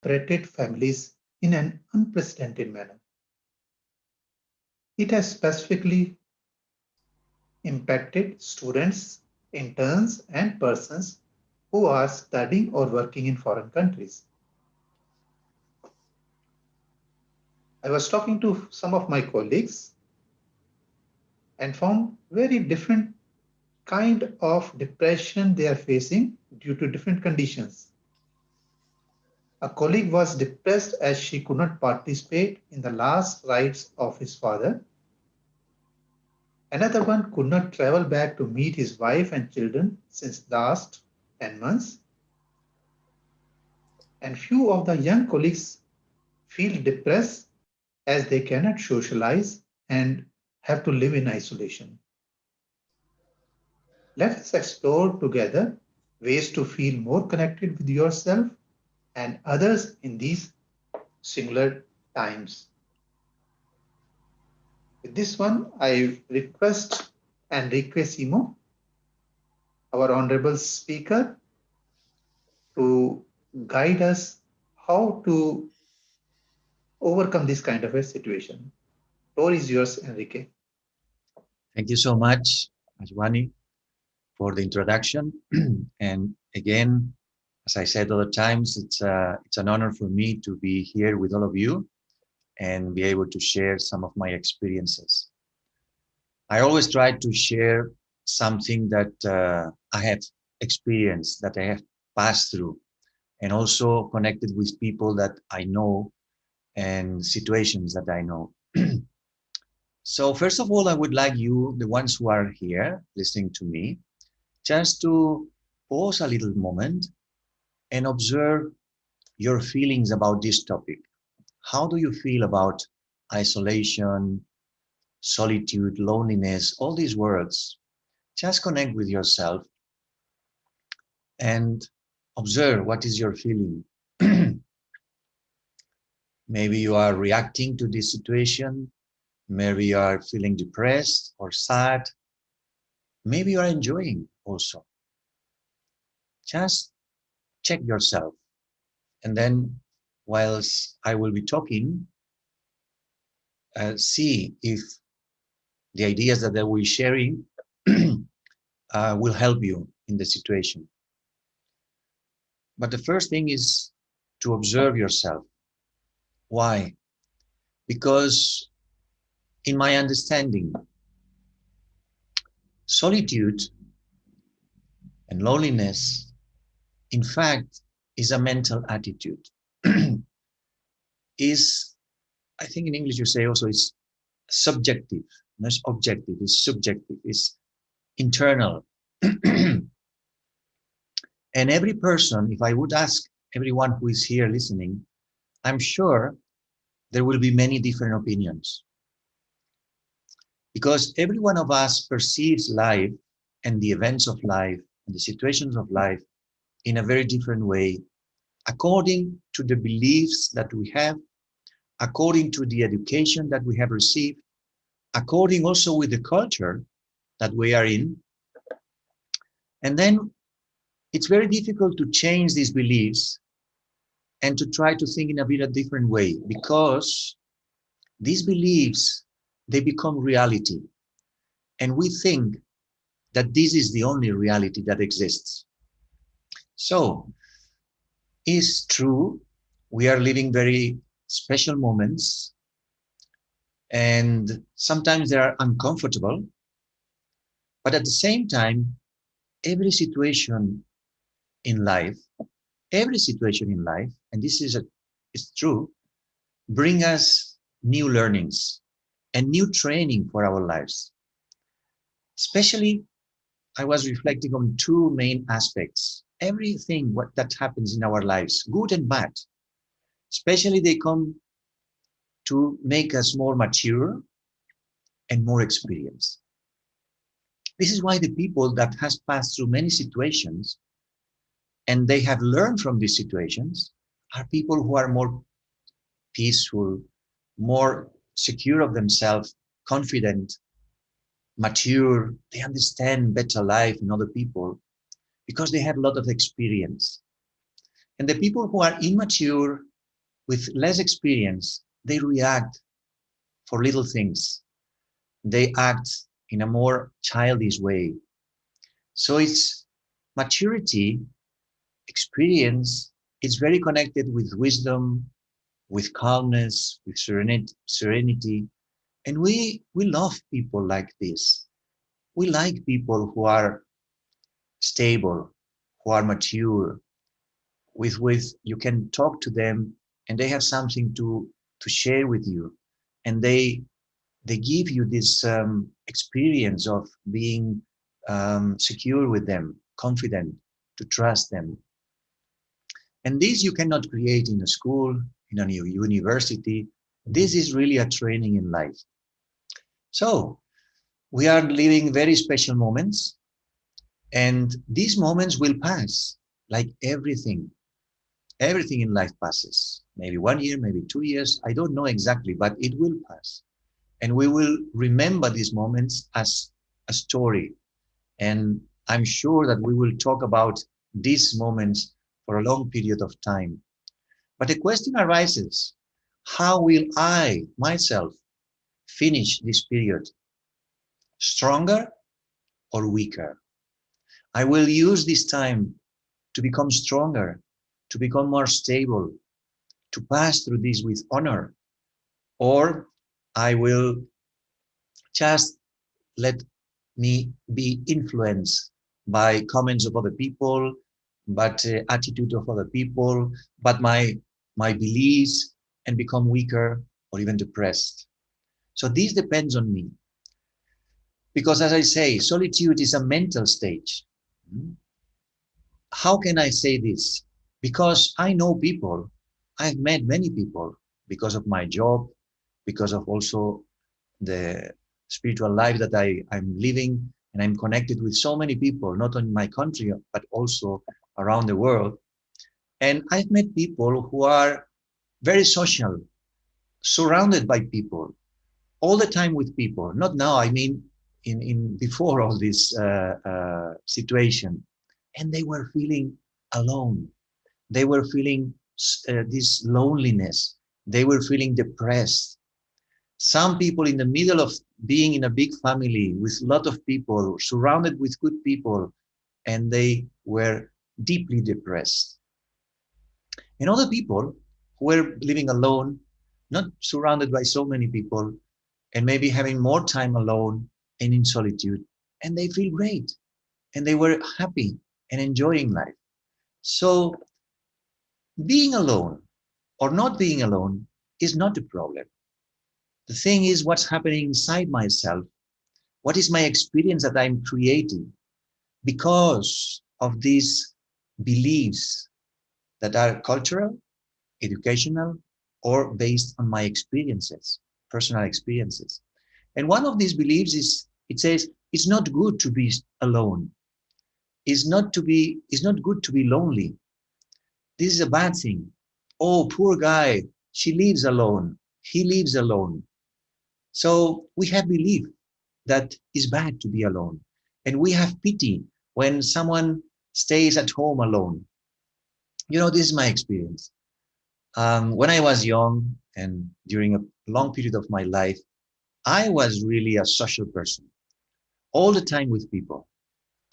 separated families in an unprecedented manner. It has specifically impacted students, interns, and persons who are studying or working in foreign countries. I was talking to some of my colleagues and found very different kind of depression they are facing due to different conditions. A colleague was depressed as she could not participate in the last rites of his father. Another one could not travel back to meet his wife and children since last 10 months. And few of the young colleagues feel depressed as they cannot socialize and have to live in isolation. Let us explore together ways to feel more connected with yourself and others in these singular times. With this one, I request Enrique Simo, our honorable speaker, to guide us how to overcome this kind of a situation. Floor is yours, Enrique. Thank you so much, Ajwani, for the introduction. And again, as I said other times, it's an honor for me to be here with all of you and be able to share some of my experiences. I always try to share something that I have experienced, that I have passed through, and also connected with people that I know and situations that I know. So first of all, I would like you, the ones who are here listening to me, just to pause a little moment and observe your feelings about this topic. How do you feel about isolation, solitude, loneliness, all these words? Just connect with yourself and observe what is your feeling. Maybe you are reacting to this situation. Maybe you are feeling depressed or sad. Maybe you are enjoying also. Just check yourself. And then whilst I will be talking, see if the ideas that I will be sharing will help you in the situation. But the first thing is to observe yourself. Why? Because in my understanding, solitude and loneliness, in fact, is a mental attitude. Is, I think in English you say also, it's subjective, not objective, it's subjective, it's internal. And every person, if I would ask everyone who is here listening, I'm sure there will be many different opinions. Because every one of us perceives life and the events of life and the situations of life in a very different way, according to the beliefs that we have, according to the education that we have received, according also with the culture that we are in. And then it's very difficult to change these beliefs and to try to think in a bit of different way, because these beliefs, they become reality. And we think that this is the only reality that exists. So it's true, we are living very special moments, and sometimes they are uncomfortable, but at the same time, every situation in life, and this is it's true, bring us new learnings and new training for our lives. Especially, I was reflecting on two main aspects. Everything that happens in our lives, good and bad, especially they come to make us more mature and more experienced. This is why the people that has passed through many situations and they have learned from these situations are people who are more peaceful, more secure of themselves, confident, mature. They understand better life and other people because they have a lot of experience. And the people who are immature with less experience, they react for little things. They act in a more childish way. So it's maturity, experience, it's very connected with wisdom, with calmness, with serenity. And we love people like this. We like people who are stable, who are mature, with you can talk to them and they have something to share with you. And they give you this experience of being secure with them, confident, to trust them. And this you cannot create in a school, in a new university. This is really a training in life. So we are living very special moments, and these moments will pass, like everything. Everything in life passes. Maybe 1 year, maybe 2 years. I don't know exactly, but it will pass. And we will remember these moments as a story. And I'm sure that we will talk about these moments for a long period of time. But the question arises, how will I, myself, finish this period? Stronger or weaker? I will use this time to become stronger, to become more stable, to pass through this with honor, or I will just let me be influenced by comments of other people, but attitude of other people, but my beliefs, and become weaker or even depressed. So this depends on me. Because as I say, solitude is a mental stage. How can I say this? Because I know people, I've met many people because of my job, because of also the spiritual life that I'm living, and I'm connected with so many people, not only in my country, but also around the world. And I've met people who are very social, surrounded by people, all the time with people. Not now, I mean, in before all this situation. And they were feeling alone. They were feeling this loneliness. They were feeling depressed. Some people in the middle of being in a big family with a lot of people, surrounded with good people, and they were deeply depressed. And other people who were living alone, not surrounded by so many people, and maybe having more time alone and in solitude, and they feel great, and they were happy and enjoying life. So being alone or not being alone is not the problem. The thing is what's happening inside myself. What is my experience that I'm creating because of these beliefs that are cultural, educational, or based on my experiences, personal experiences. And one of these beliefs is, it says, it's not good to be alone. It's not good to be lonely. This is a bad thing. Oh, poor guy, she lives alone. He lives alone. So we have belief that it's bad to be alone. And we have pity when someone stays at home alone. You know, this is my experience. When I was young and during a long period of my life, I was really a social person, all the time with people.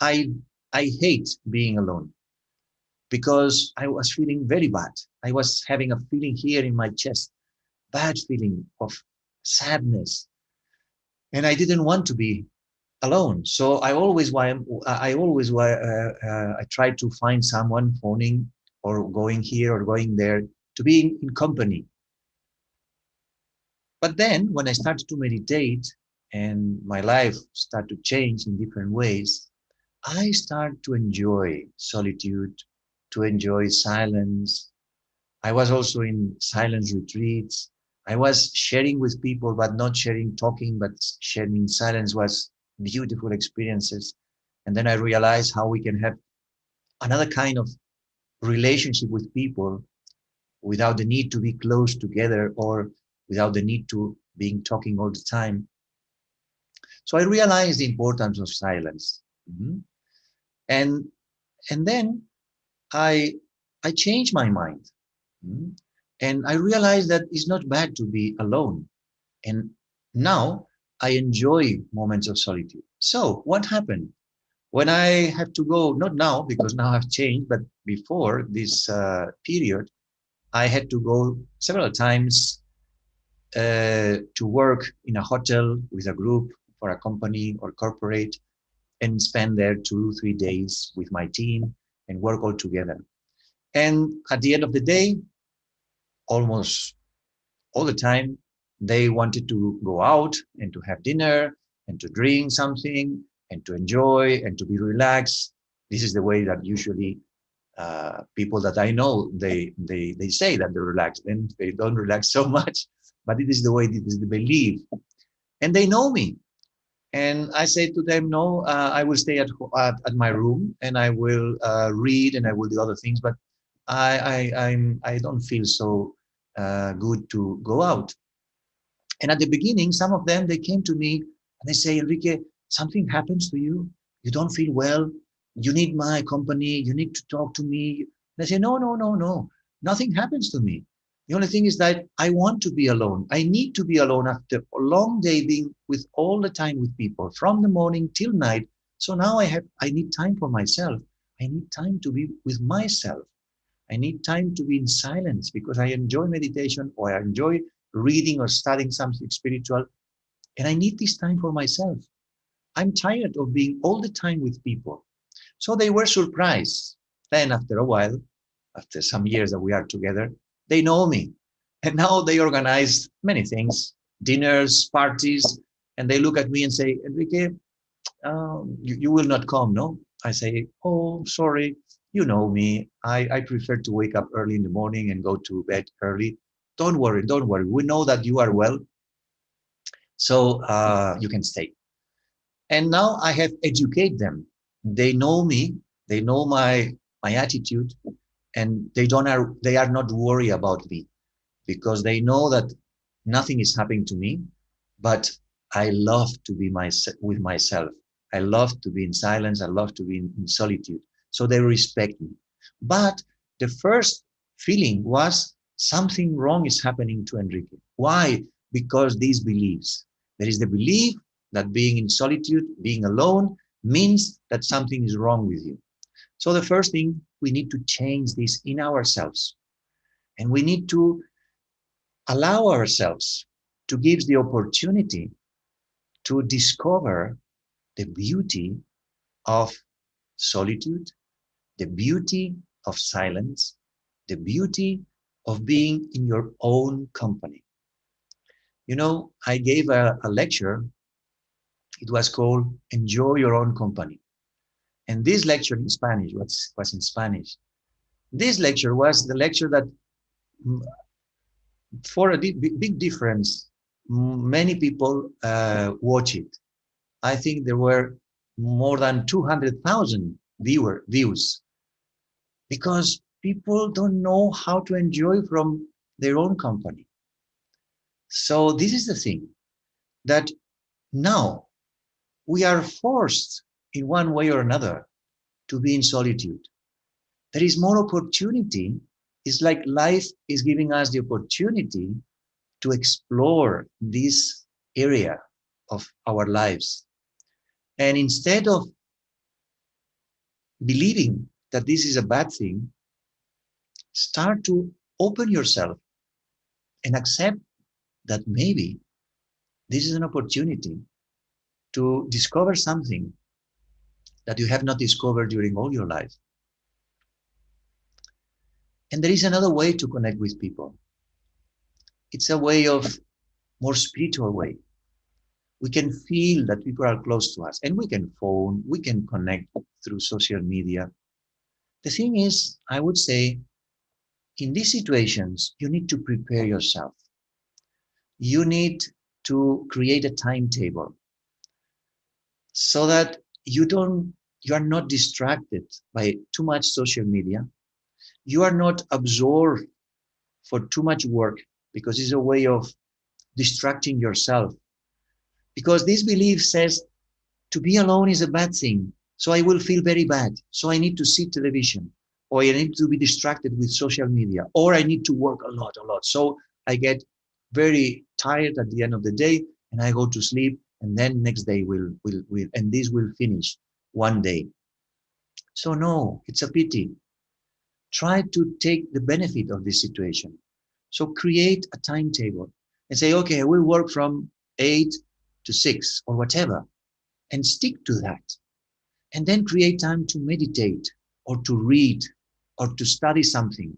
I, I hate being alone because I was feeling very bad. I was having a feeling here in my chest, bad feeling of sadness. And I didn't want to be alone. So I tried to find someone phoning or going here or going there to be in company. But then when I started to meditate and my life started to change in different ways, I started to enjoy solitude, to enjoy silence. I was also in silence retreats. I was sharing with people, but not sharing talking, but sharing silence was beautiful experiences. And then I realized how we can have another kind of relationship with people without the need to be close together or without the need to being talking all the time. So I realized the importance of silence. Mhm. And and then I I changed my mind. Mhm. And I realized that it's not bad to be alone. And now I enjoy moments of solitude. So what happened? When I have to go, not now, because now I've changed, but before this period, I had to go several times to work in a hotel with a group for a company or corporate and spend there 2, 3 days with my team and work all together. And at the end of the day, almost all the time, they wanted to go out and to have dinner and to drink something and to enjoy and to be relaxed. This is the way that usually people that I know, they say that they're relaxed and they don't relax so much, but it is the way, it is the belief. And they know me. And I say to them, no, I will stay at my room and I will read and I will do other things, but I don't feel so good to go out. And at the beginning, some of them, they came to me and they say, Enrique, something happens to you. You don't feel well. You need my company. You need to talk to me. And I say, no, no, no, no. Nothing happens to me. The only thing is that I want to be alone. I need to be alone after a long day being with all the time with people from the morning till night. So now I need time for myself. I need time to be with myself. I need time to be in silence because I enjoy meditation or I enjoy reading or studying something spiritual. And I need this time for myself. I'm tired of being all the time with people. So they were surprised. Then after a while, after some years that we are together, they know me. And now they organize many things, dinners, parties, and they look at me and say, Enrique, you will not come, no? I say, oh, sorry, you know me. I prefer to wake up early in the morning and go to bed early. Don't worry, don't worry. We know that you are well, so you can stay. And now I have educated them. They know me, they know my attitude, and they are not worried about me because they know that nothing is happening to me, but I love to be with myself. I love to be in silence. I love to be in solitude. So they respect me. But the first feeling was something wrong is happening to Enrique. Why? Because these beliefs. There is the belief that being in solitude, being alone, means that something is wrong with you. So the first thing, we need to change this in ourselves. And we need to allow ourselves to give the opportunity to discover the beauty of solitude, the beauty of silence, the beauty of being in your own company. You know, I gave a lecture. It was called Enjoy Your Own Company. And this lecture in Spanish was in Spanish. This lecture was the lecture that, for a big difference, many people watch it. I think there were more than 200,000 views because people don't know how to enjoy from their own company. So this is the thing that now we are forced in one way or another to be in solitude. There is more opportunity. It's like life is giving us the opportunity to explore this area of our lives. And instead of believing that this is a bad thing, start to open yourself and accept that maybe this is an opportunity to discover something that you have not discovered during all your life. And there is another way to connect with people. It's a way of more spiritual way. We can feel that people are close to us and we can phone, we can connect through social media. The thing is, I would say, in these situations, you need to prepare yourself. You need to create a timetable so that you are not distracted by too much social media. You are not absorbed for too much work because it's a way of distracting yourself. Because this belief says to be alone is a bad thing. So I will feel very bad. So I need to see television or I need to be distracted with social media, or I need to work a lot, a lot. So I get very tired at the end of the day and I go to sleep, and then next day will and this will finish one day. So no, it's a pity. Try to take the benefit of this situation. So create a timetable and say, okay, I will work from 8 to 6 or whatever, and stick to that. And then create time to meditate or to read or to study something.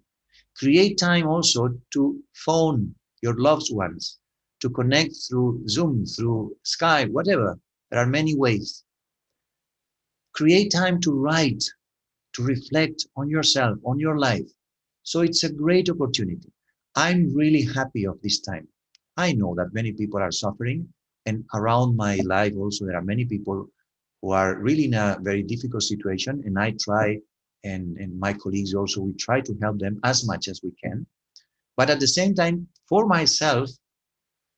Create time also to phone your loved ones, to connect through Zoom, through Skype, whatever. There are many ways. Create time to write, to reflect on yourself, on your life. So it's a great opportunity. I'm really happy of this time. I know that many people are suffering, and around my life also there are many people who are really in a very difficult situation, and I try, and my colleagues also, we try to help them as much as we can. But at the same time, for myself,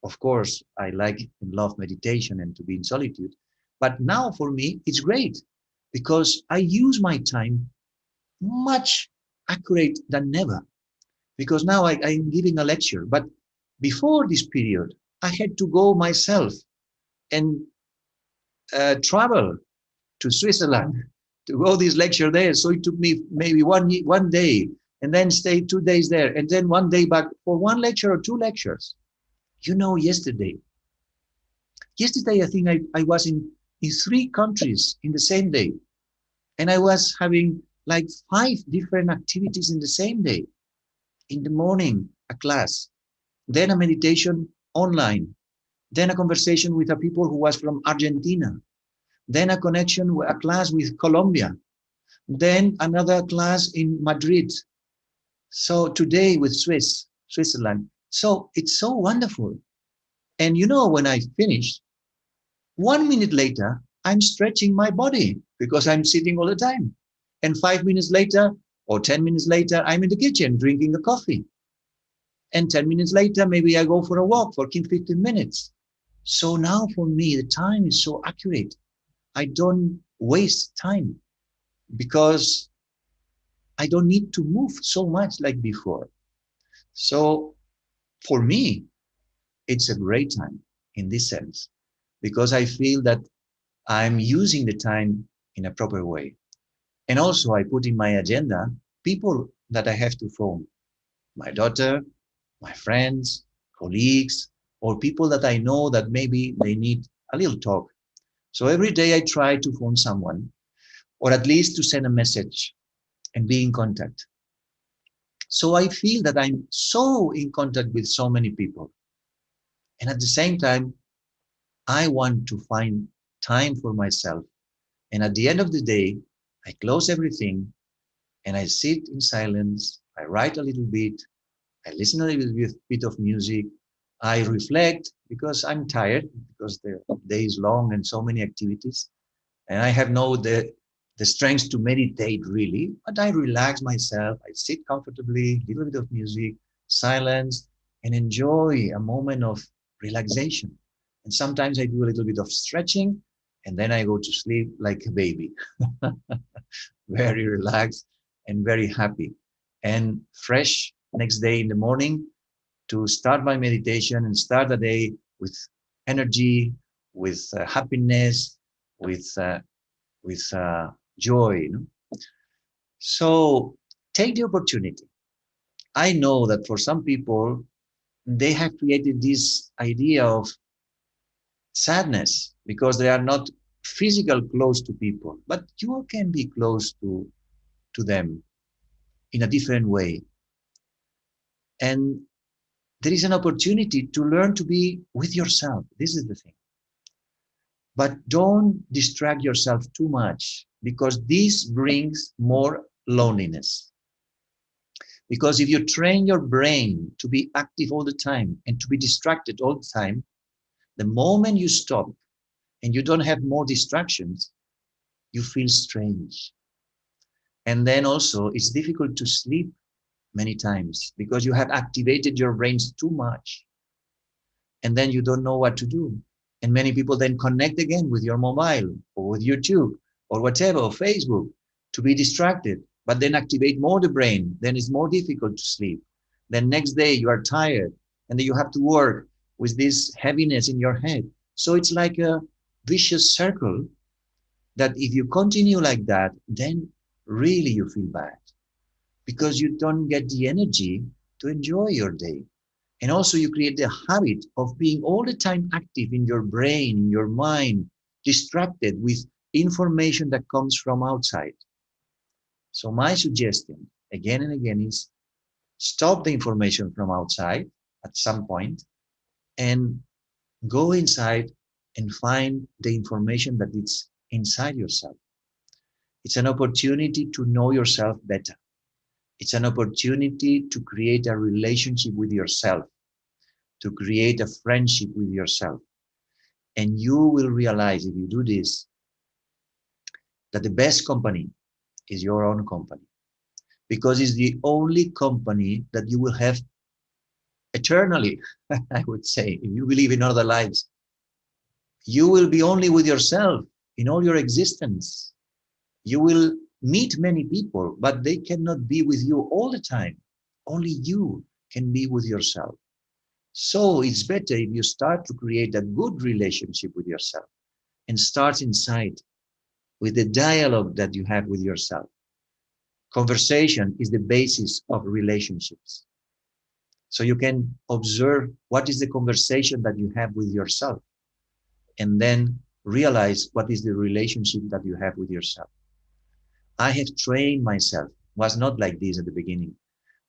of course, I like and love meditation and to be in solitude. But now for me, it's great because I use my time much accurate than never, because now I'm giving a lecture. But before this period, I had to go myself and travel to Switzerland to go this lecture there. So it took me maybe one day, and then stay 2 days there, and then one day back for one lecture or two lectures. You know, yesterday I think I was in 3 countries in the same day, and I was having like 5 different activities in the same day. In the morning, a class, then a meditation online, then a conversation with a people who was from Argentina, then a connection, a class with Colombia, then another class in Madrid. So today with Switzerland. So it's so wonderful. And you know, when I finished, 1 minute later, I'm stretching my body because I'm sitting all the time. And 5 minutes later, or 10 minutes later, I'm in the kitchen drinking a coffee. And 10 minutes later, maybe I go for a walk for 15 minutes. So now for me, the time is so accurate. I don't waste time because I don't need to move so much like before. So for me, it's a great time in this sense because I feel that I'm using the time in a proper way. And also I put in my agenda people that I have to phone, my daughter, my friends, colleagues, or people that I know that maybe they need a little talk. So every day I try to phone someone, or at least to send a message and be in contact. So I feel that I'm so in contact with so many people. And at the same time, I want to find time for myself. And at the end of the day, I close everything and I sit in silence. I write a little bit. I listen a little bit of music. I reflect because I'm tired because the day is long and so many activities. And I have no the strength to meditate really, but I relax myself. I sit comfortably, little bit of music, silence, and enjoy a moment of relaxation. And sometimes I do a little bit of stretching, and then I go to sleep like a baby, very relaxed and very happy, and fresh next day in the morning to start my meditation and start the day with energy, with happiness, with uh, with joy. You know? So take the opportunity. I know that for some people, they have created this idea of sadness because they are not physical close to people, but you can be close to them in a different way. And there is an opportunity to learn to be with yourself. This is the thing. But don't distract yourself too much because this brings more loneliness. Because if you train your brain to be active all the time and to be distracted all the time, the moment you stop and you don't have more distractions, you feel strange. And then also it's difficult to sleep many times because you have activated your brains too much. And then you don't know what to do. And many people then connect again with your mobile or with YouTube or whatever, or Facebook, to be distracted. but then activate more the brain. Then it's more difficult to sleep. Then next day you are tired, and then you have to work with this heaviness in your head. So it's like a vicious circle that if you continue like that, then really you feel bad because you don't get the energy to enjoy your day. And also you create the habit of being all the time active in your brain, in your mind, distracted with information that comes from outside. So my suggestion again and again is stop the information from outside at some point and go inside and find the information that is inside yourself. It's an opportunity to know yourself better. It's an opportunity to create a relationship with yourself, to create a friendship with yourself. And you will realize if you do this, that the best company is your own company, because it's the only company that you will have eternally, I would say, if you believe in other lives. You will be only with yourself in all your existence. You will meet many people, but they cannot be with you all the time. Only you can be with yourself. So it's better if you start to create a good relationship with yourself and start inside with the dialogue that you have with yourself. Conversation is the basis of relationships. So you can observe what is the conversation that you have with yourself and then realize what is the relationship that you have with yourself. I have trained myself, was not like this at the beginning.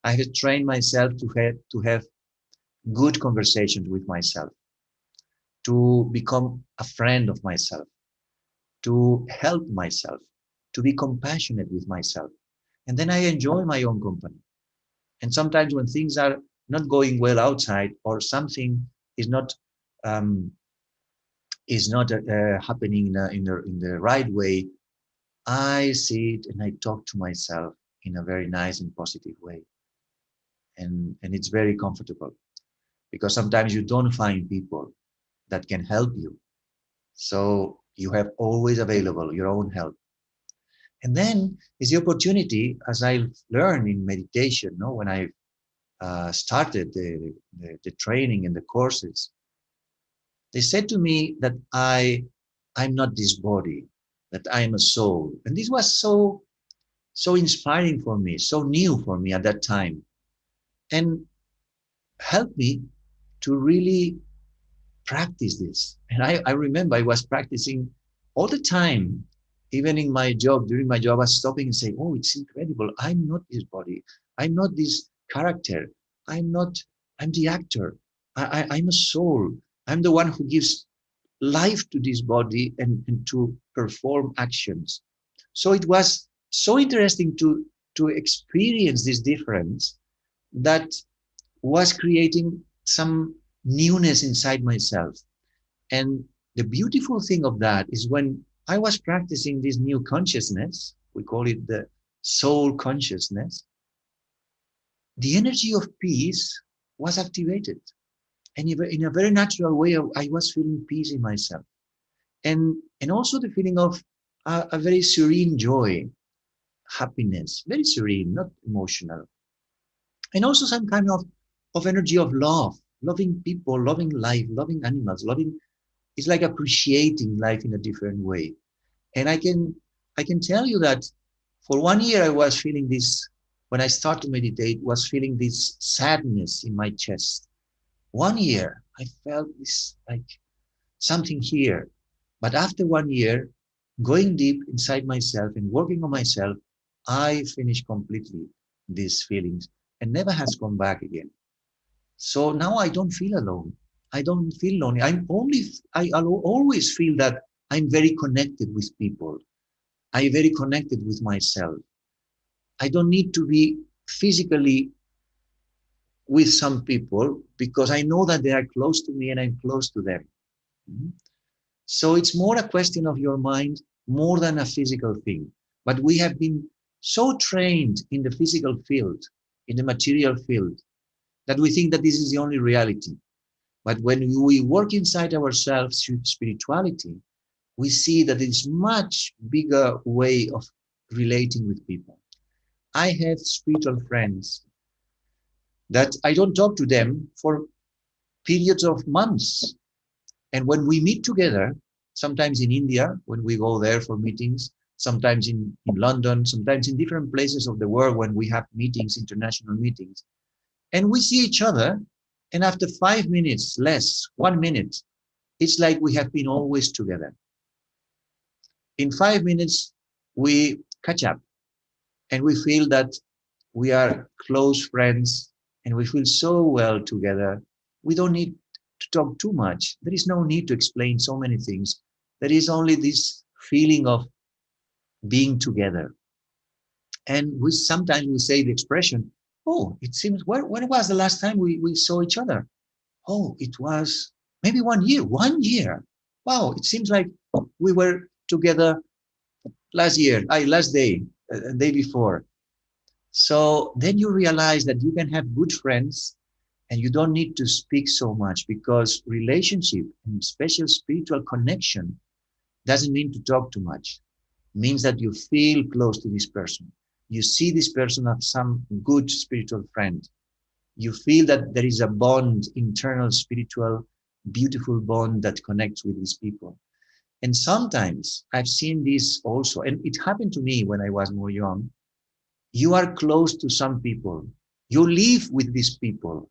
I have trained myself to have good conversations with myself, to become a friend of myself, to help myself, to be compassionate with myself. And then I enjoy my own company. And sometimes when things are not going well outside or something is not um, happening in the right way, I sit and I talk to myself in a very nice and positive way. And it's very comfortable because sometimes you don't find people that can help you. So you have always available your own help. And then is the opportunity, as I learned in meditation, no, when I started the training and the courses, they said to me that I'm not this body, that I am a soul. And this was so inspiring for me, so new for me at that time, and helped me to really practice this. And I remember I was practicing all the time, even in my job, during my job, I was stopping and saying, oh, it's incredible. I'm not this body. I'm not this character. I'm not, I'm the actor. I'm a soul. I'm the one who gives life to this body and to perform actions. So it was so interesting to experience this difference that was creating some newness inside myself. And the beautiful thing of that is when I was practicing this new consciousness, we call it the soul consciousness, the energy of peace was activated. And in a very natural way, I was feeling peace in myself. And also the feeling of a very serene joy, happiness, very serene, not emotional. And also some kind of energy of love, loving people, loving life, loving animals, loving, it's like appreciating life in a different way. And I can tell you that for 1 year I was feeling this, when I started to meditate, was feeling this sadness in my chest. 1 year I felt this like something here. But after 1 year, going deep inside myself and working on myself, I finished completely these feelings and never has come back again. So now I don't feel alone. I don't feel lonely. I always feel that I'm very connected with people. I'm very connected with myself. I don't need to be physically with some people because I know that they are close to me and I'm close to them. Mhm. So it's more a question of your mind more than a physical thing. But we have been so trained in the physical field, in the material field, that we think that this is the only reality. But when we work inside ourselves through spirituality, we see that it's much bigger way of relating with people. I have spiritual friends that I don't talk to them for periods of months. And when we meet together, sometimes in India, when we go there for meetings, sometimes in London, sometimes in different places of the world when we have meetings, international meetings, and we see each other, and after 5 minutes, less, 1 minute, it's like we have been always together. In 5 minutes, we catch up and we feel that we are close friends and we feel so well together. We don't need to talk too much. There is no need to explain so many things. There is only this feeling of being together. And we sometimes we say the expression, oh, it seems, when was the last time we saw each other? Oh, it was maybe 1 year. 1 year. Wow, it seems like we were together last day, day before. So then you realize that you can have good friends and you don't need to speak so much because relationship and special spiritual connection doesn't mean to talk too much. It means that you feel close to this person. You see this person as some good spiritual friend. You feel that there is a bond, internal spiritual, beautiful bond that connects with these people. And sometimes I've seen this also, and it happened to me when I was more young. You are close to some people, you live with these people,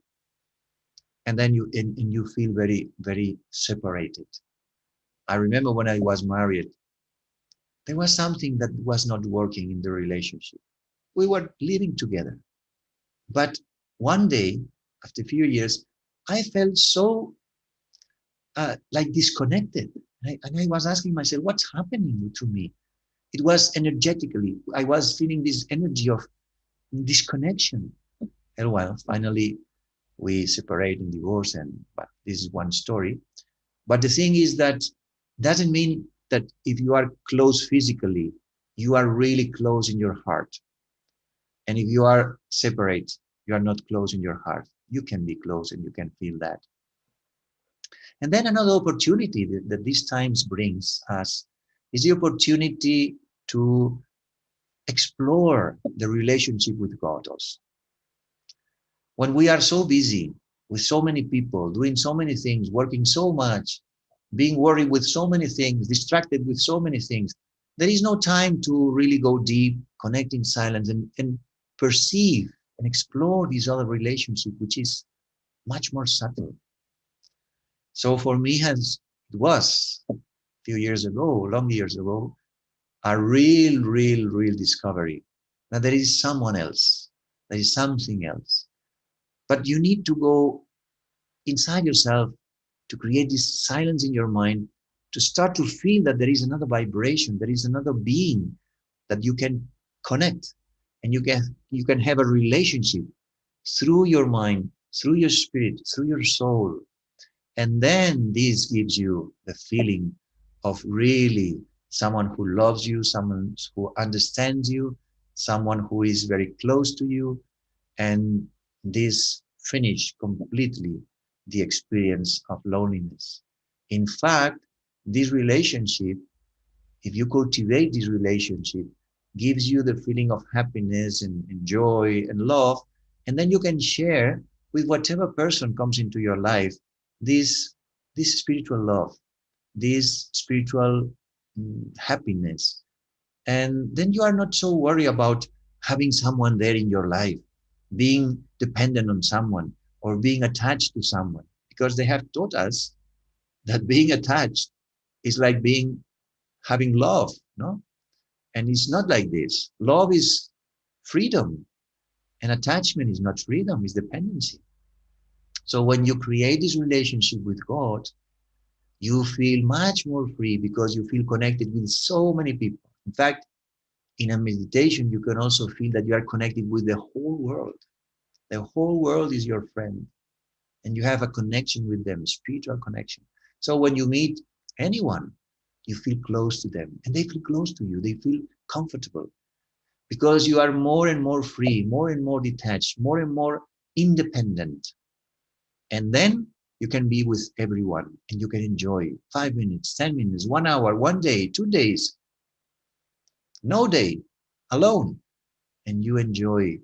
and then and you feel very, very separated. I remember when I was married, there was something that was not working in the relationship. We were living together, but one day, after a few years, I felt so like disconnected. And I was asking myself, what's happening to me? It was energetically, I was feeling this energy of disconnection. And well, finally, we separate and divorce, and but this is one story. But the thing is that doesn't mean that if you are close physically, you are really close in your heart. And if you are separate, you are not close in your heart. You can be close and you can feel that. And then another opportunity that these times brings us is the opportunity to explore the relationship with God also. When we are so busy with so many people, doing so many things, working so much, being worried with so many things, distracted with so many things, there is no time to really go deep, connect in silence, and perceive and explore this other relationship, which is much more subtle. So for me, as it was a few years ago, long years ago, a real discovery that there is someone else, there is something else. But you need to go inside yourself to create this silence in your mind, to start to feel that there is another vibration, there is another being that you can connect, and you can have a relationship through your mind, through your spirit, through your soul. And then this gives you the feeling of really someone who loves you, someone who understands you, someone who is very close to you. And this finish completely the experience of loneliness. In fact, this relationship, if you cultivate this relationship, gives you the feeling of happiness and joy and love. And then you can share with whatever person comes into your life this, this spiritual love, this spiritual happiness. And then you are not so worried about having someone there in your life, being dependent on someone or being attached to someone, because they have taught us that being attached is like being having love, no? And it's not like this. Love is freedom, and attachment is not freedom, it's dependency. So when you create this relationship with God, you feel much more free because you feel connected with so many people. In fact, in a meditation, you can also feel that you are connected with the whole world. The whole world is your friend, and you have a connection with them, spiritual connection. So when you meet anyone, you feel close to them, and they feel close to you. They feel comfortable because you are more and more free, more and more detached, more and more independent. And then you can be with everyone and you can enjoy 5 minutes, 10 minutes, 1 hour, 1 day, 2 days, no day, alone. and you enjoy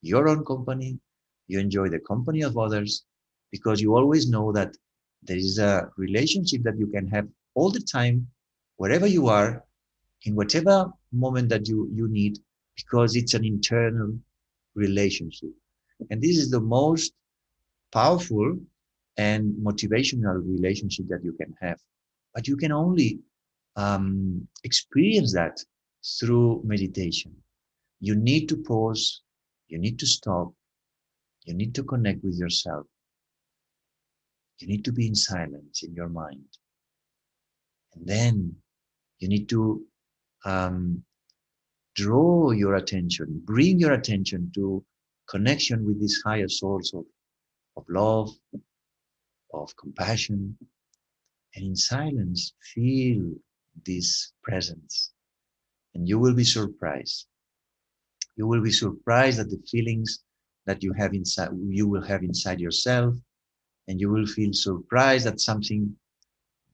your own company, you enjoy the company of others, because you always know that there is a relationship that you can have all the time, wherever you are, in whatever moment that you need, because it's an internal relationship. And this is the most powerful and motivational relationship that you can have. But you can only experience that through meditation. You need to pause, you need to stop, you need to connect with yourself, you need to be in silence in your mind. And then you need to um, draw your attention, bring your attention to connection with this higher source of love, of compassion, and in silence, feel this presence. And you will be surprised. You will be surprised at the feelings that you will have inside yourself, and you will feel surprised that something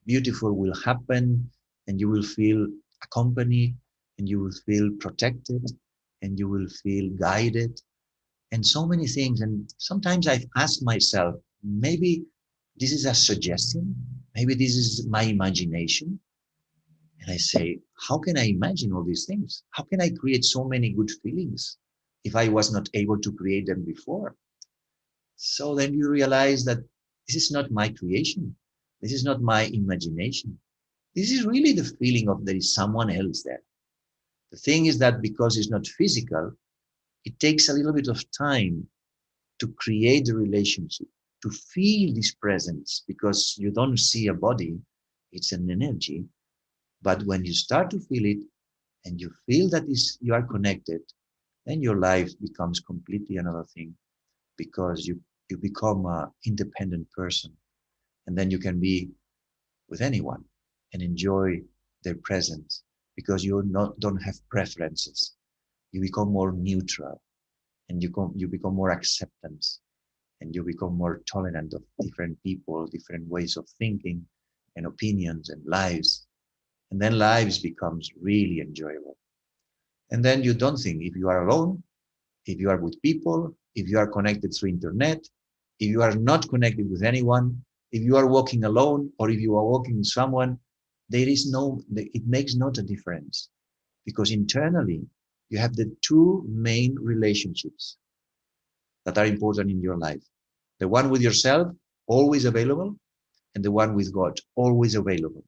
beautiful will happen, and you will feel accompanied, and you will feel protected, and you will feel guided, and so many things. And sometimes I've asked myself, maybe this is a suggestion, maybe this is my imagination. And I say, how can I imagine all these things? How can I create so many good feelings if I was not able to create them before? So then you realize that this is not my creation. This is not my imagination. This is really the feeling of there is someone else there. The thing is that because it's not physical, it takes a little bit of time to create the relationship, to feel this presence, because you don't see a body, it's an energy. But when you start to feel it and you feel that you are connected, then your life becomes completely another thing, because you become an independent person, and then you can be with anyone and enjoy their presence, because don't have preferences. You become more neutral, and you become more acceptance, and you become more tolerant of different people, different ways of thinking and opinions and lives. And then lives becomes really enjoyable. And then you don't think if you are alone, if you are with people, if you are connected through internet, if you are not connected with anyone, if you are walking alone or if you are walking with someone, it makes not a difference, because internally you have the two main relationships that are important in your life. The one with yourself, always available, and the one with God, always available.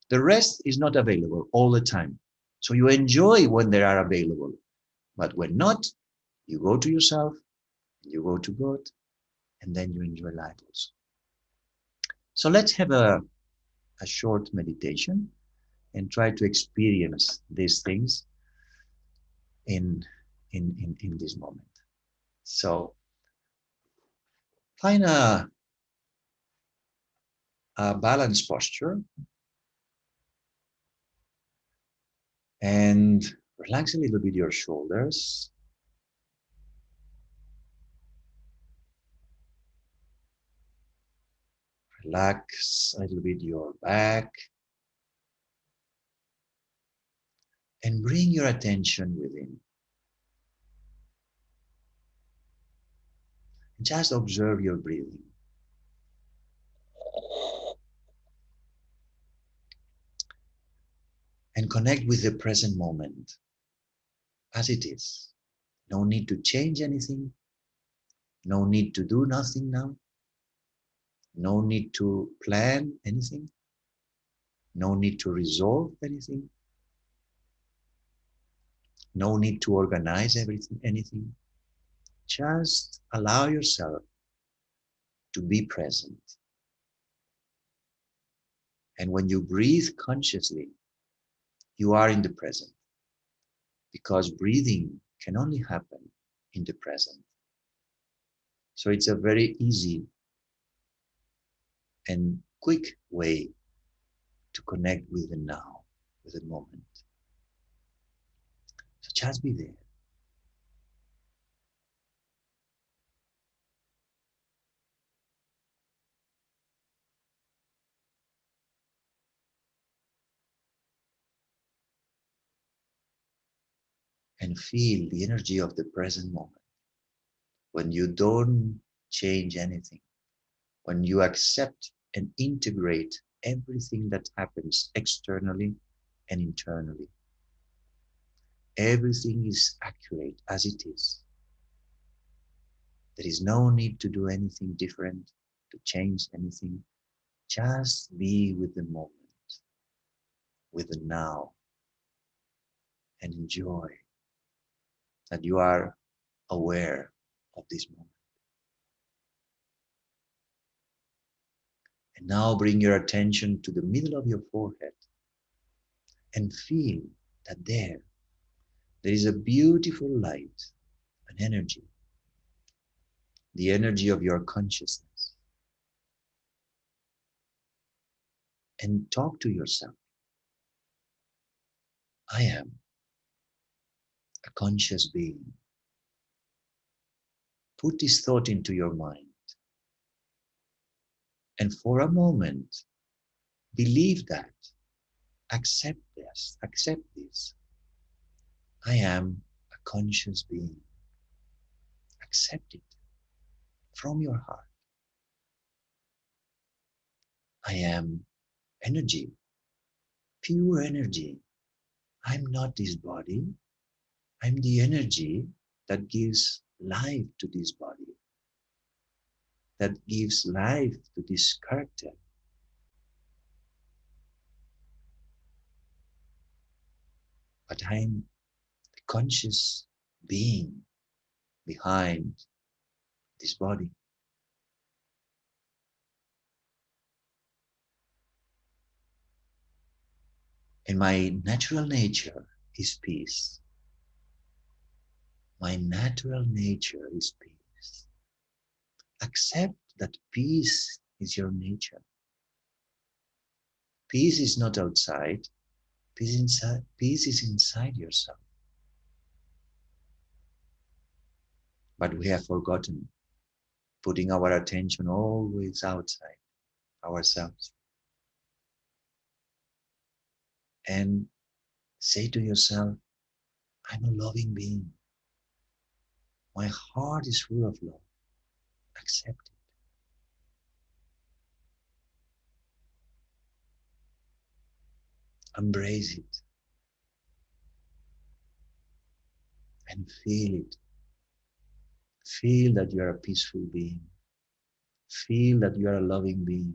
The rest is not available all the time. So you enjoy when they are available, but when not, you go to yourself, you go to God, and then you enjoy life also. So let's have a short meditation and try to experience these things in, in this moment. So find a balanced posture and relax a little bit your shoulders. Relax a little bit your back, and bring your attention within. Just observe your breathing. And connect with the present moment as it is. No need to change anything. No need to do nothing now. No need to plan anything. No need to resolve anything. No need to organize anything. Just allow yourself to be present. And when you breathe consciously, you are in the present, because breathing can only happen in the present. So it's a very easy and quick way to connect with the now, with the moment. So just be there. and feel the energy of the present moment. When you don't change anything, when you accept and integrate everything that happens externally and internally, everything is accurate as it is. There is no need to do anything different, to change anything. Just be with the moment, with the now, and enjoy that you are aware of this moment. And now bring your attention to the middle of your forehead and feel that there is a beautiful light, an energy, the energy of your consciousness. And talk to yourself. I am a conscious being. Put this thought into your mind. And for a moment, believe that. Accept this. Accept this. I am a conscious being. Accept it from your heart. I am energy, pure energy. I'm not this body. I'm the energy that gives life to this body, that gives life to this character. But I'm the conscious being behind this body. And my natural nature is peace. My natural nature is peace. Accept that peace is your nature. Peace is not outside. Peace is inside yourself. But we have forgotten putting our attention always outside ourselves. And say to yourself, I'm a loving being. My heart is full of love. Accept it. Embrace it. And feel it. Feel that you are a peaceful being. Feel that you are a loving being.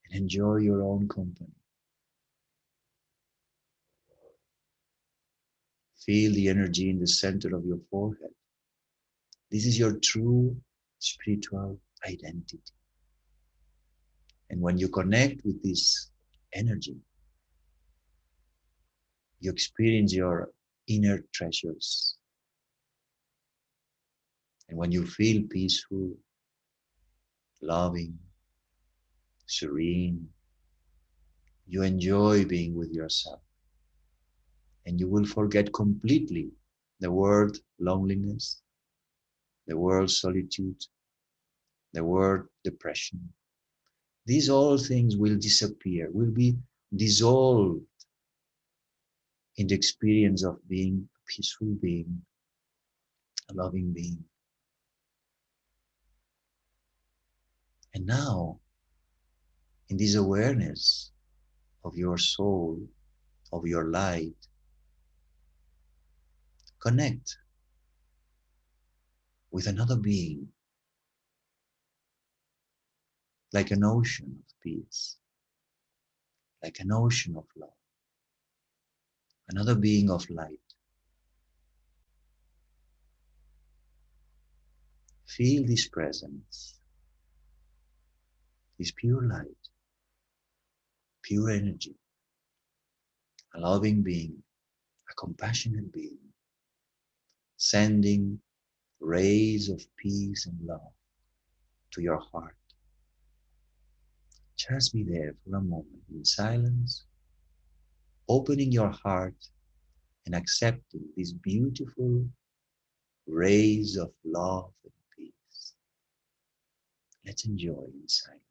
And enjoy your own company. Feel the energy in the center of your forehead. This is your true spiritual identity. And when you connect with this energy, you experience your inner treasures. And when you feel peaceful, loving, serene, you enjoy being with yourself. And you will forget completely the word loneliness, the word solitude, the word depression. These all things will disappear, will be dissolved in the experience of being a peaceful being, a loving being. And now, in this awareness of your soul, of your light, connect with another being, like an ocean of peace, like an ocean of love, another being of light. Feel this presence, this pure light, pure energy, a loving being, a compassionate being, sending rays of peace and love to your heart. Just be there for a moment in silence, opening your heart and accepting these beautiful rays of love and peace. Let's enjoy in silence.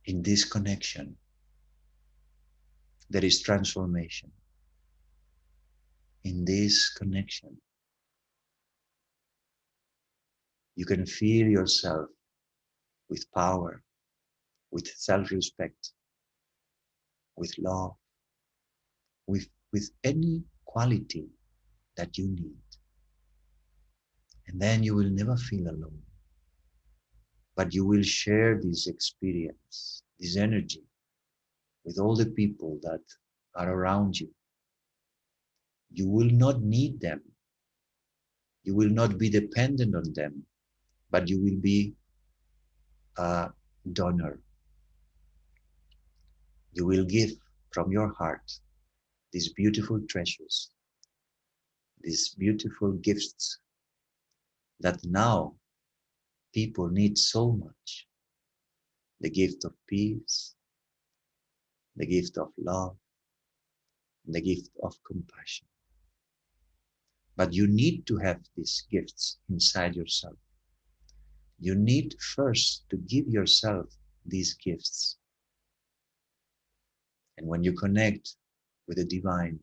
In this connection, there is transformation. In this connection, you can feel yourself with power, with self-respect, with love, with any quality that you need. And then you will never feel alone, but you will share this experience, this energy with all the people that are around you. You will not need them. You will not be dependent on them, but you will be a donor. You will give from your heart these beautiful treasures, these beautiful gifts that now people need so much. The gift of peace, the gift of love, the gift of compassion. But you need to have these gifts inside yourself. You need first to give yourself these gifts. And when you connect with the divine,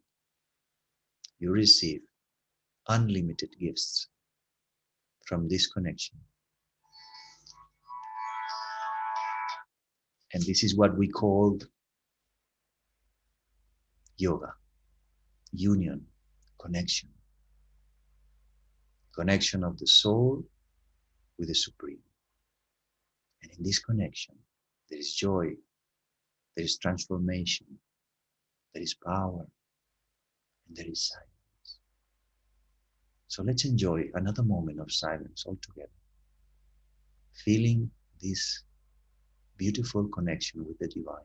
you receive unlimited gifts from this connection. And this is what we call yoga, union, connection. Connection of the soul with the Supreme. And in this connection, there is joy, there is transformation, there is power, and there is silence. So let's enjoy another moment of silence all together, feeling this beautiful connection with the divine.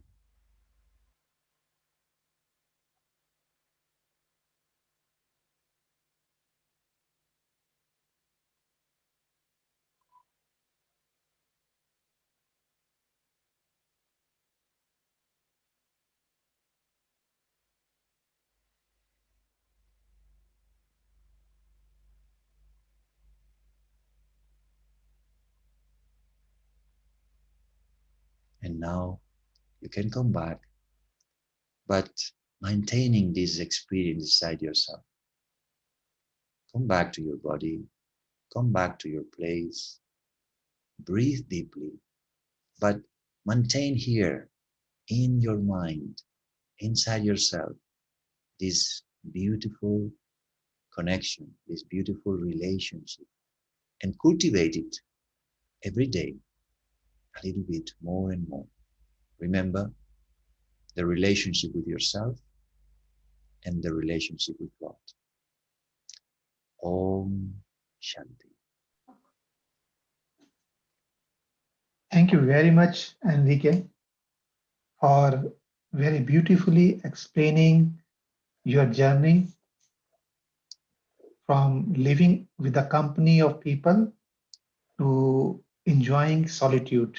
And now you can come back, but maintaining this experience inside yourself. Come back to your body, come back to your place, breathe deeply, but maintain here in your mind, inside yourself, this beautiful connection, this beautiful relationship, and cultivate it every day a little bit more and more. Remember the relationship with yourself and the relationship with God. Om Shanti. Thank you very much, Enrique, for very beautifully explaining your journey from living with the company of people to enjoying solitude.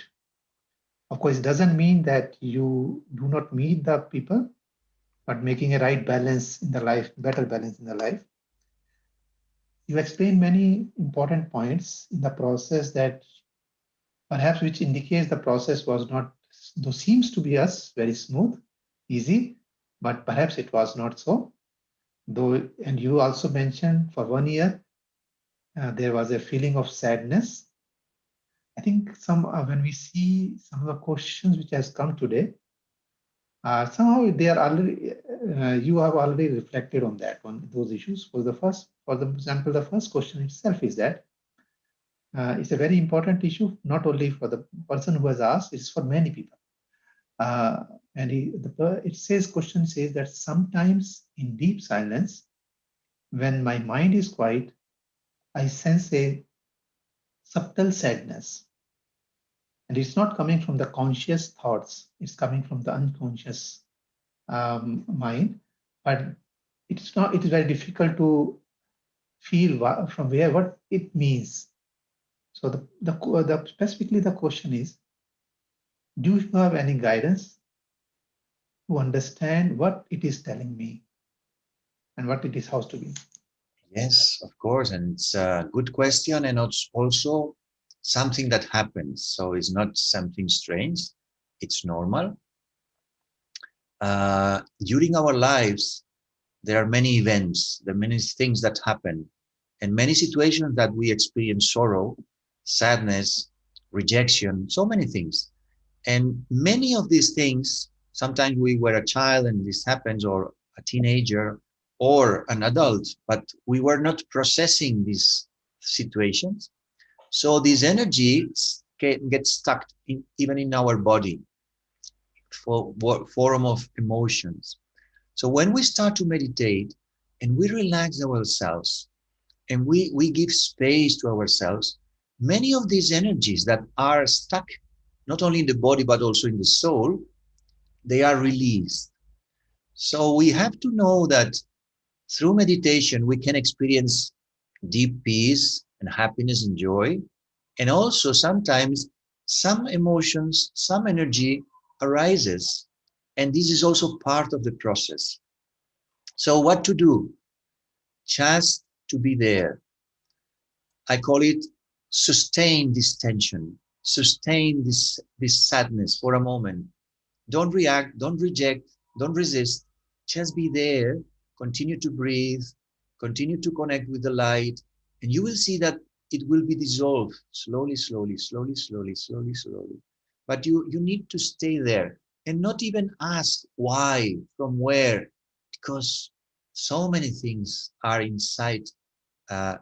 Of course, it doesn't mean that you do not meet the people, but making a right balance in the life, better balance in the life. You explained many important points in the process that perhaps which indicates the process was not, though seems to be us very smooth, easy, but perhaps it was not so. Though, and you also mentioned for 1 year there was a feeling of sadness. I think some when we see some of the questions which has come today, somehow they are already you have already reflected on that one those issues. For the first, for the example, the first question itself is that it's a very important issue, not only for the person who has asked, it's for many people. And it says, question says that sometimes in deep silence, when my mind is quiet, I sense a subtle sadness. And it's not coming from the conscious thoughts, it's coming from the unconscious mind. But it's not, it is very difficult to feel from where what it means. So the specifically the question is, do you have any guidance to understand what it is telling me and what it is supposed to be? Yes, of course. And it's a good question. And it's also something that happens. So it's not something strange. It's normal. During our lives, there are many events, there are many things that happen, and many situations that we experience sorrow, sadness, rejection, so many things. And many of these things, sometimes we were a child and this happens, or a teenager, or an adult, but we were not processing these situations. So this energy can get stuck even in our body for form of emotions. So when we start to meditate and we relax ourselves and we give space to ourselves, many of these energies that are stuck not only in the body but also in the soul, they are released. So we have to know that through meditation we can experience deep peace and happiness and joy. And also sometimes some emotions, some energy arises, and this is also part of the process. So what to do? Just to be there. I call it sustain this tension, sustain this sadness for a moment. Don't react, don't reject, don't resist. Just be there, continue to breathe, continue to connect with the light, and you will see that it will be dissolved slowly, slowly, slowly, slowly, slowly, slowly. But you need to stay there and not even ask why, from where, because so many things are inside, uh,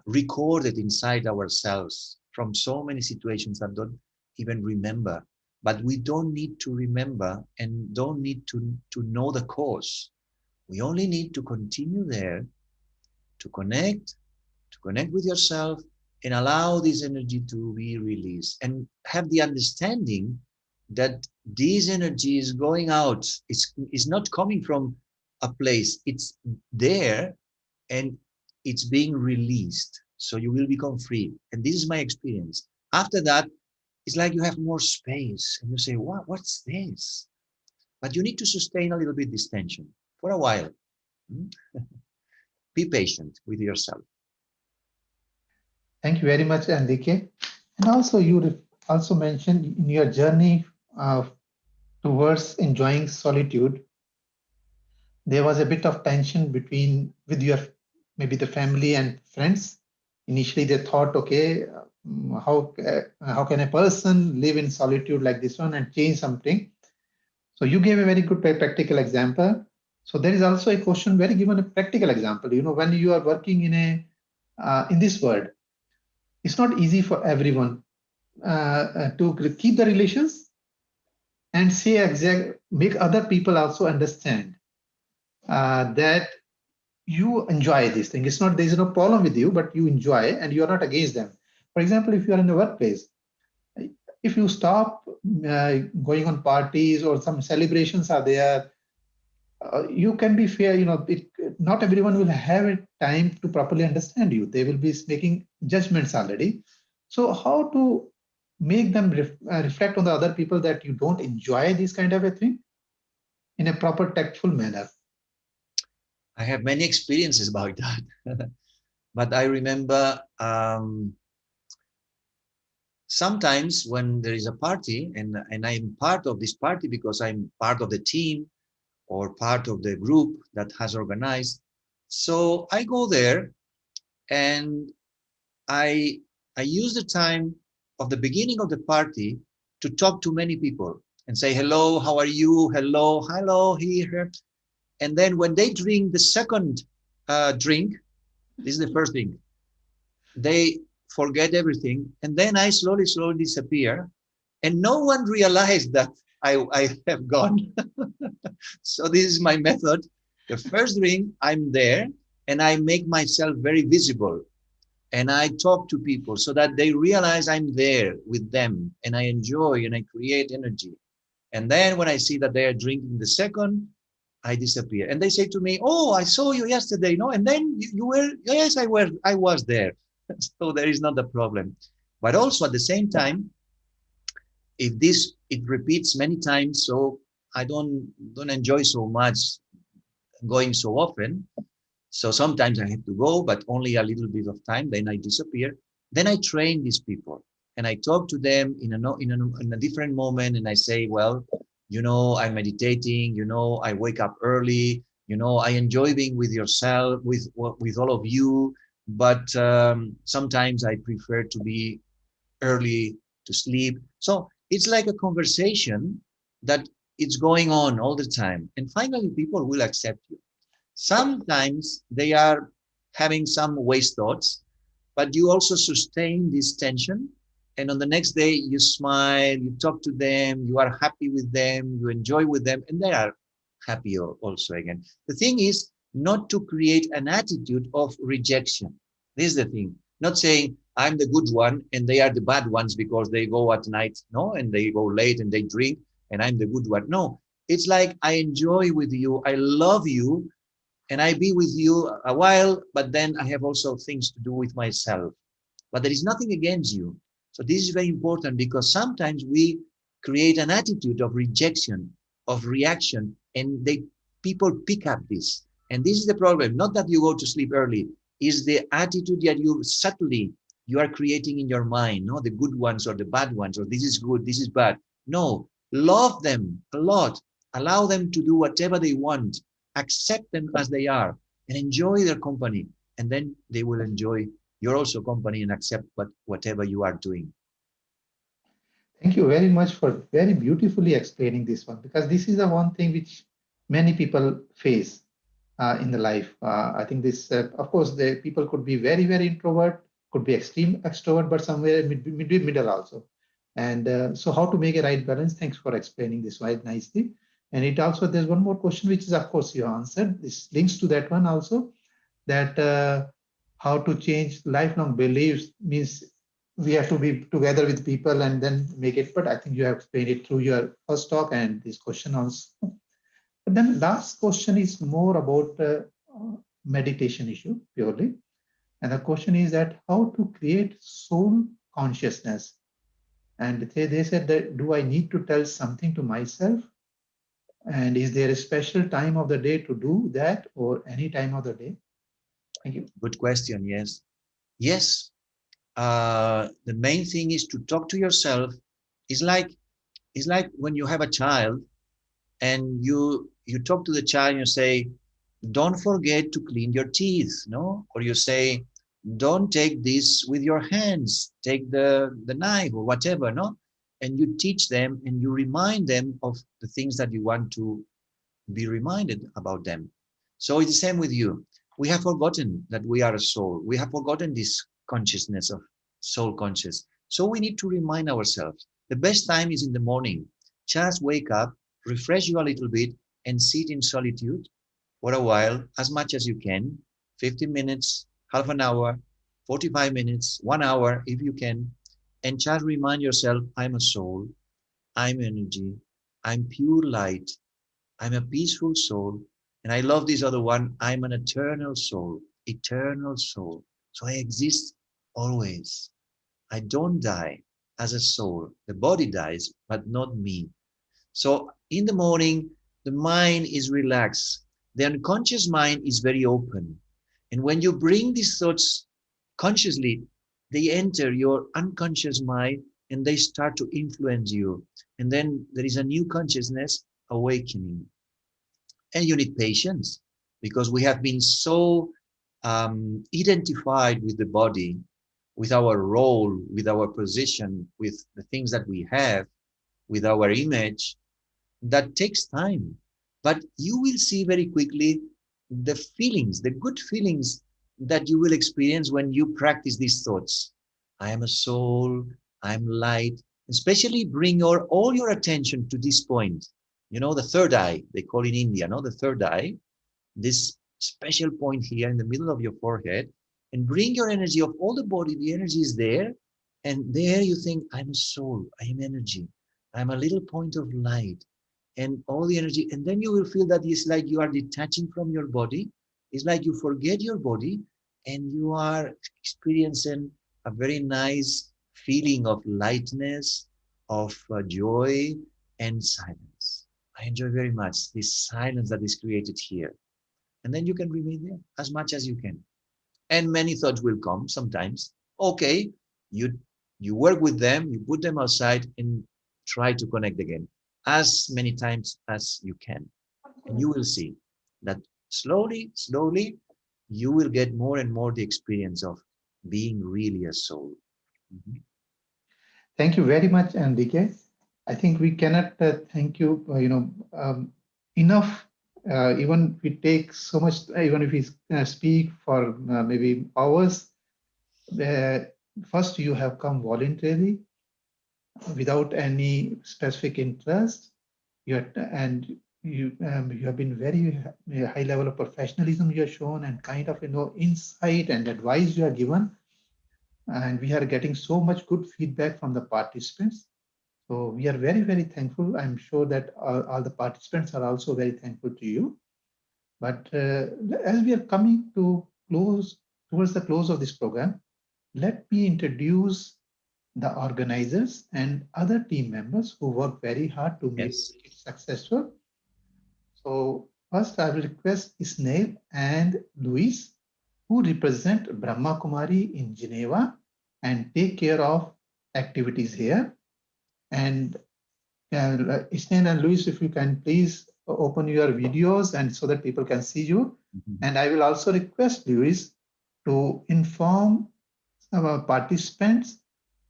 recorded inside ourselves from so many situations that don't even remember. But we don't need to remember and don't need to know the cause. We only need to continue there to connect with yourself and allow this energy to be released and have the understanding that this energy is going out. It's not coming from a place. It's there and it's being released. So you will become free. And this is my experience. After that, it's like you have more space and you say, what's this? But you need to sustain a little bit this tension for a while. Hmm? Be patient with yourself. Thank you very much, Enrique. And also, also mentioned in your journey towards enjoying solitude, there was a bit of tension between with your maybe the family and friends. Initially, they thought, okay, how can a person live in solitude like this one and change something? So you gave a very good practical example. So there is also a question very given a practical example. You know, when you are working in this world, it's not easy for everyone to keep the relations and make other people also understand that you enjoy this thing. It's not There is no problem with you, but you enjoy and you are not against them. For example, if you are in a workplace, if you stop going on parties or some celebrations are there, you can be fair. Not everyone will have a time to properly understand you. They will be making judgments already. So how to make them reflect on the other people that you don't enjoy this kind of a thing in a proper tactful manner? I have many experiences about that. But I remember sometimes when there is a party and I'm part of this party because I'm part of the team or part of the group that has organized. So I go there and I I use the time of the beginning of the party to talk to many people and say hello, how are you? Hello, hello, here. And then when they drink the second drink, this is the first drink, they forget everything, and then I slowly, slowly disappear, and no one realized that I have gone. So this is my method. The first drink, I'm there, and I make myself very visible, and I talk to people so that they realize I'm there with them, and I enjoy and I create energy. And then when I see that they are drinking the second, I disappear. And they say to me, "Oh, I saw you yesterday, no?" And then you were, yes, I was there. So there is not a problem. But also at the same time, if this it repeats many times, so I don't enjoy so much going so often. So sometimes I have to go, but only a little bit of time. Then I disappear. Then I train these people, and I talk to them in in a different moment, and I say, well, I'm meditating, I wake up early, I enjoy being with yourself, with all of you, but sometimes I prefer to be early to sleep. So it's like a conversation that it's going on all the time. And finally, people will accept you. Sometimes they are having some waste thoughts, but you also sustain this tension. And on the next day, you smile, you talk to them, you are happy with them, you enjoy with them, and they are happy also again. The thing is not to create an attitude of rejection. This is the thing. Not saying I'm the good one and they are the bad ones because they go at night, no, and they go late and they drink, and I'm the good one. No, it's like I enjoy with you, I love you, and I be with you a while, but then I have also things to do with myself. But there is nothing against you. So this is very important because sometimes we create an attitude of rejection, of reaction, and people pick up this. And this is the problem. Not that you go to sleep early, is the attitude that you subtly you are creating in your mind, no, the good ones or the bad ones, or this is good, this is bad. No, love them a lot. Allow them to do whatever they want. Accept them as they are and enjoy their company. And then they will enjoy your also company and accept whatever you are doing. Thank you very much for very beautifully explaining this one, because this is the one thing which many people face in the life. I think this, of course, the people could be very, very introvert, could be extreme extrovert, but somewhere middle also. And so, how to make a right balance? Thanks for explaining this quite nicely. And it also, there's one more question, which is, of course, you answered. This links to that one also, that how to change lifelong beliefs means we have to be together with people and then make it. But I think you have explained it through your first talk and this question also. But then last question is more about meditation issue purely. And the question is that how to create soul consciousness. And they said that, do I need to tell something to myself? And is there a special time of the day to do that, or any time of the day? Thank you. Good question. Yes. Yes. The main thing is to talk to yourself. It's like it's like when you have a child and you talk to the child and you say, don't forget to clean your teeth, no? Or you say, don't take this with your hands, take the knife or whatever, no? And you teach them and you remind them of the things that you want to be reminded about them. So it's the same with you. We have forgotten that we are a soul. We have forgotten this consciousness of soul conscious. So we need to remind ourselves. The best time is in the morning. Just wake up, refresh you a little bit, and sit in solitude for a while, as much as you can, 15 minutes, half an hour, 45 minutes, 1 hour, if you can, and just remind yourself, I'm a soul, I'm energy, I'm pure light, I'm a peaceful soul. And I love this other one. I'm an eternal soul, eternal soul. So I exist always. I don't die as a soul. The body dies, but not me. So in the morning, the mind is relaxed. The unconscious mind is very open. And when you bring these thoughts consciously, they enter your unconscious mind and they start to influence you. And then there is a new consciousness awakening. And you need patience because we have been so identified with the body, with our role, with our position, with the things that we have, with our image, that takes time. But you will see very quickly the feelings, the good feelings that you will experience when you practice these thoughts. I am a soul, I'm light. Especially bring all your attention to this point. You know, the third eye, they call in India, no? The third eye, this special point here in the middle of your forehead, and bring your energy of all the body. The energy is there. And there you think, I'm a soul, I am energy. I'm a little point of light and all the energy. And then you will feel that it's like you are detaching from your body. It's like you forget your body and you are experiencing a very nice feeling of lightness, of joy and silence. I enjoy very much this silence that is created here. And then you can remain there as much as you can. And many thoughts will come sometimes. Okay, you You work with them, you put them outside and try to connect again as many times as you can. And you will see that slowly, slowly, you will get more and more the experience of being really a soul. Mhm. Thank you very much, Enrique. I think we cannot thank you, enough. Even if we take so much, even if we speak for maybe hours, uh, first you have come voluntarily without any specific interest. You have been very high level of professionalism you have shown, and kind of insight and advice you have given, and we are getting so much good feedback from the participants. So we are very, very thankful. I'm sure that all the participants are also very thankful to you. But as we are coming to close, towards the close of this program, let me introduce the organizers and other team members who work very hard to make Yes. it successful. So first I will request Ismail and Luis, who represent Brahma Kumari in Geneva and take care of activities here. And Ismail and Luis, if you can please open your videos and so that people can see you. Mhm. And I will also request Luis to inform our participants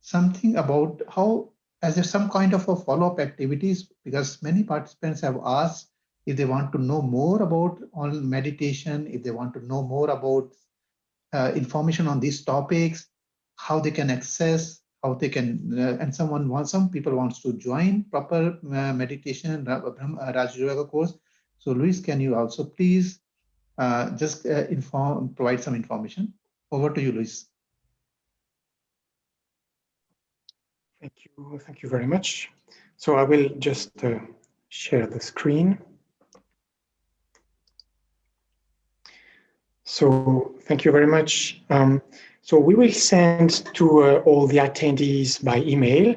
something about how, as there some kind of a follow-up activities, because many participants have asked if they want to know more about on meditation, if they want to know more about information on these topics, how they can access, how they can, and some people wants to join proper meditation Raj Yoga course. So Luis, can you also please just provide some information? Over to you, Luis. Thank you very much. So I will just share the screen. So thank you very much. So we will send to all the attendees by email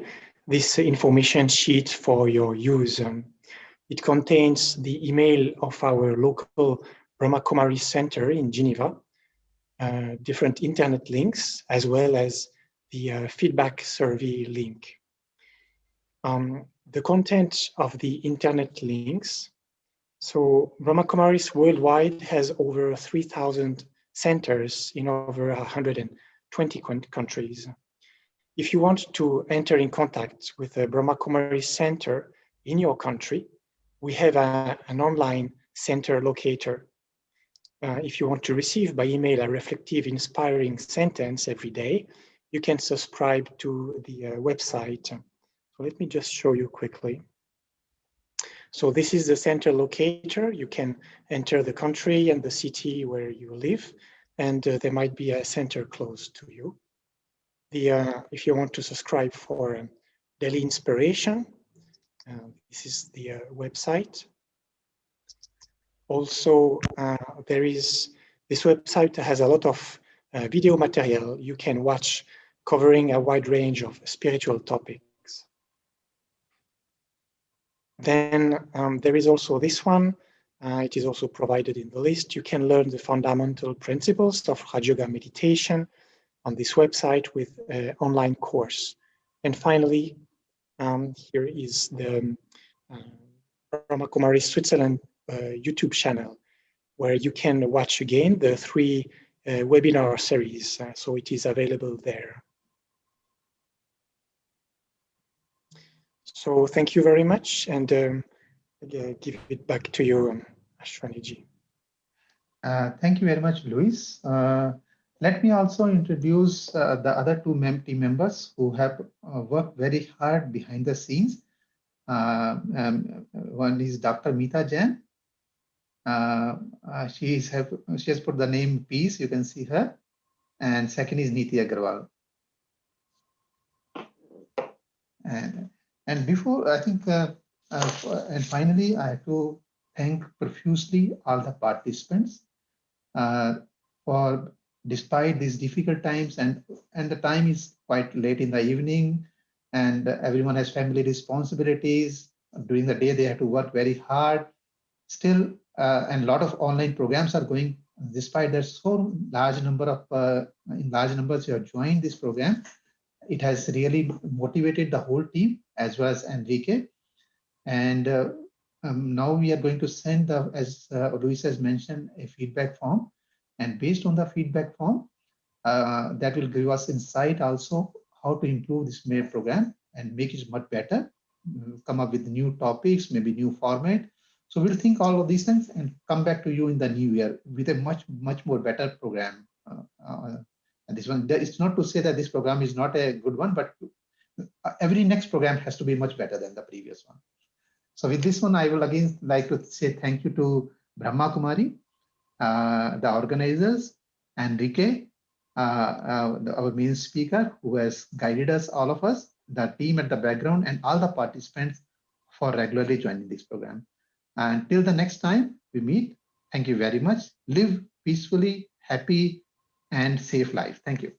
this information sheet for your use. It contains the email of our local Brahma Kumari Center in Geneva, different internet links, as well as the feedback survey link. The content of the internet links. So Brahma Kumaris worldwide has over 3,000 centers in over 120 countries. If you want to enter in contact with a Brahma Kumaris center in your country, we have an online center locator. If you want to receive by email a reflective, inspiring sentence every day, you can subscribe to the website. So let me just show you quickly. So this is the center locator. You can enter the country and the city where you live, and there might be a center close to you. If you want to subscribe for daily inspiration, this is the website. Also, this website has a lot of video material you can watch covering a wide range of spiritual topics. Then there is also this one. It is also provided in the list. You can learn the fundamental principles of Raja Yoga meditation on this website with an online course. And finally, here is the Brahma Kumari Switzerland YouTube channel, where you can watch again the 3 webinar series. So it is available there. So thank you very much, and give it back to you, Ashwani-ji. Thank you very much, Luis. Let me also introduce the other two team members who have worked very hard behind the scenes. One is Dr. Meeta Jain. She has put the name Peace, you can see her. And second is Niti Agarwal. And before, I think, and finally, I have to thank profusely all the participants for, despite these difficult times, and the time is quite late in the evening, and everyone has family responsibilities. During the day, they have to work very hard. Still, and a lot of online programs are going, despite there's so large number of, in large numbers you have joined this program. it has really motivated the whole team as well as Enrique. And now we are going to send, as Luis has mentioned, a feedback form. And based on the feedback form, that will give us insight also how to improve this MAIR program and make it much better, come up with new topics, maybe new format. So we'll think all of these things and come back to you in the new year with a much more better program. And this one, it's not to say that this program is not a good one, but every next program has to be much better than the previous one. So with this one, I will again like to say thank you to Brahma Kumari, the organizers, Enrique, our main speaker who has guided us, all of us, the team at the background, and all the participants for regularly joining this program. And till the next time we meet, thank you very much. Live peacefully, happy, and safe life. Thank you.